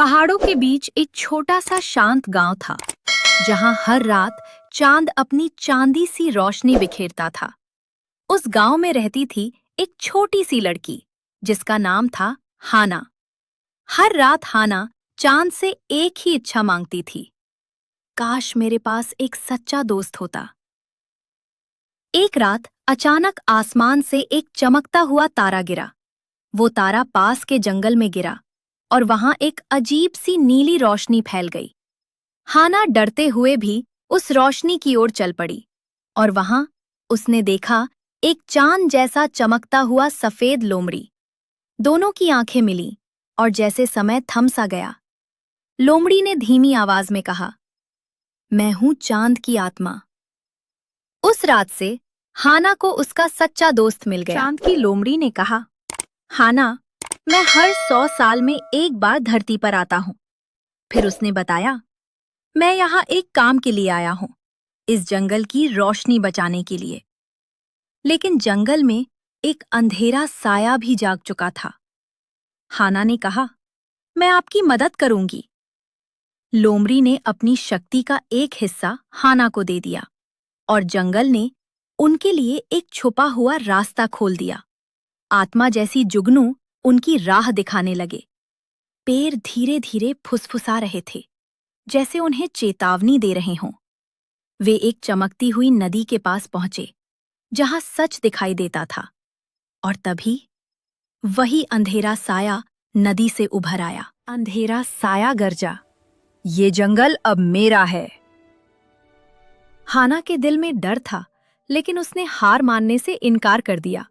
पहाड़ों के बीच एक छोटा सा शांत गांव था, जहां हर रात चांद अपनी चांदी सी रोशनी बिखेरता था। उस गांव में रहती थी एक छोटी सी लड़की, जिसका नाम था हाना। हर रात हाना चांद से एक ही इच्छा मांगती थी, काश मेरे पास एक सच्चा दोस्त होता। एक रात अचानक आसमान से एक चमकता हुआ तारा गिरा। वो तारा पास के जंगल में गिरा और वहां एक अजीब सी नीली रोशनी फैल गई। हाना डरते हुए भी उस रोशनी की ओर चल पड़ी और वहां उसने देखा एक चांद जैसा चमकता हुआ सफेद लोमड़ी। दोनों की आंखें मिलीं और जैसे समय थम सा गया। लोमड़ी ने धीमी आवाज में कहा, मैं हूं चांद की आत्मा। उस रात से हाना को उसका सच्चा दोस्त मिल गया। चांद की लोमड़ी ने कहा, हाना, मैं हर 100 साल में एक बार धरती पर आता हूँ। फिर उसने बताया, मैं यहाँ एक काम के लिए आया हूँ, इस जंगल की रोशनी बचाने के लिए। लेकिन जंगल में एक अंधेरा साया भी जाग चुका था। हाना ने कहा, मैं आपकी मदद करूंगी। लोमड़ी ने अपनी शक्ति का एक हिस्सा हाना को दे दिया और जंगल ने उनके लिए एक छुपा हुआ रास्ता खोल दिया। आत्मा जैसी जुगनू उनकी राह दिखाने लगे। पैर धीरे धीरे फुसफुसा रहे थे, जैसे उन्हें चेतावनी दे रहे हों। वे एक चमकती हुई नदी के पास पहुंचे, जहां सच दिखाई देता था। और तभी वही अंधेरा साया नदी से उभर आया। अंधेरा साया गरजा, ये जंगल अब मेरा है। हाना के दिल में डर था, लेकिन उसने हार मानने से इनकार कर दिया।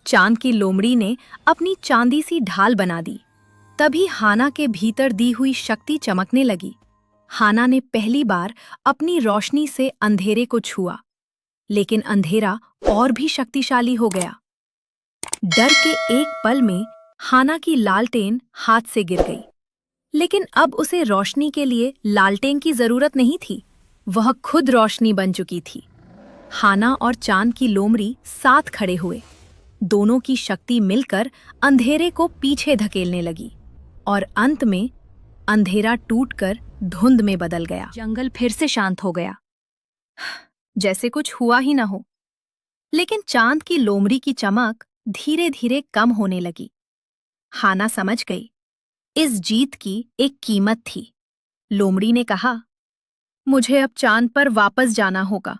चांद की लोमड़ी ने अपनी चांदी सी ढाल बना दी। तभी हाना के भीतर दी हुई शक्ति चमकने लगी। हाना ने पहली बार अपनी रोशनी से अंधेरे को छुआ, लेकिन अंधेरा और भी शक्तिशाली हो गया। डर के एक पल में हाना की लालटेन हाथ से गिर गई, लेकिन अब उसे रोशनी के लिए लालटेन की जरूरत नहीं थी। वह खुद रोशनी बन चुकी थी। हाना और चांद की लोमड़ी साथ खड़े हुए। दोनों की शक्ति मिलकर अंधेरे को पीछे धकेलने लगी और अंत में अंधेरा टूटकर धुंध में बदल गया। जंगल फिर से शांत हो गया, जैसे कुछ हुआ ही न हो। लेकिन चांद की लोमड़ी की चमक धीरे धीरे कम होने लगी। हाना समझ गई, इस जीत की एक कीमत थी। लोमड़ी ने कहा, मुझे अब चांद पर वापस जाना होगा।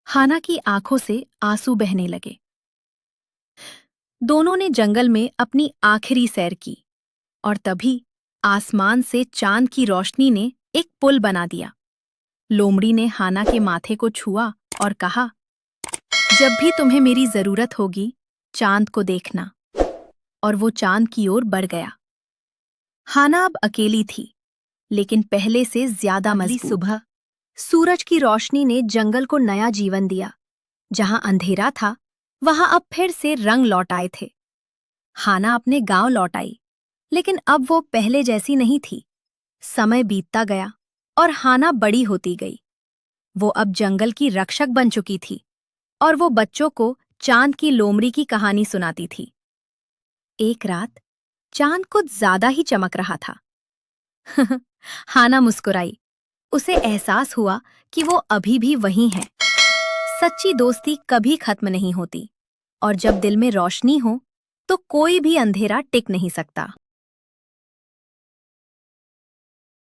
हाना की आंखों से आंसू बहने लगे। दोनों ने जंगल में अपनी आखिरी सैर की और तभी आसमान से चांद की रोशनी ने एक पुल बना दिया। लोमड़ी ने हाना के माथे को छुआ और कहा, जब भी तुम्हें मेरी जरूरत होगी, चांद को देखना। और वो चांद की ओर बढ़ गया। हाना अब अकेली थी, लेकिन पहले से ज्यादा मजबूत। सुबह सूरज की रोशनी ने जंगल को नया जीवन दिया। जहां अंधेरा था, वहां अब फिर से रंग लौट आए थे। हाना अपने गांव लौट आई, लेकिन अब वो पहले जैसी नहीं थी। समय बीतता गया और हाना बड़ी होती गई। वो अब जंगल की रक्षक बन चुकी थी और वो बच्चों को चांद की लोमड़ी की कहानी सुनाती थी। एक रात चांद कुछ ज्यादा ही चमक रहा था। हाना मुस्कुराई। उसे एहसास हुआ कि वो अभी भी वही है। सच्ची दोस्ती कभी खत्म नहीं होती और जब दिल में रोशनी हो तो कोई भी अंधेरा टिक नहीं सकता।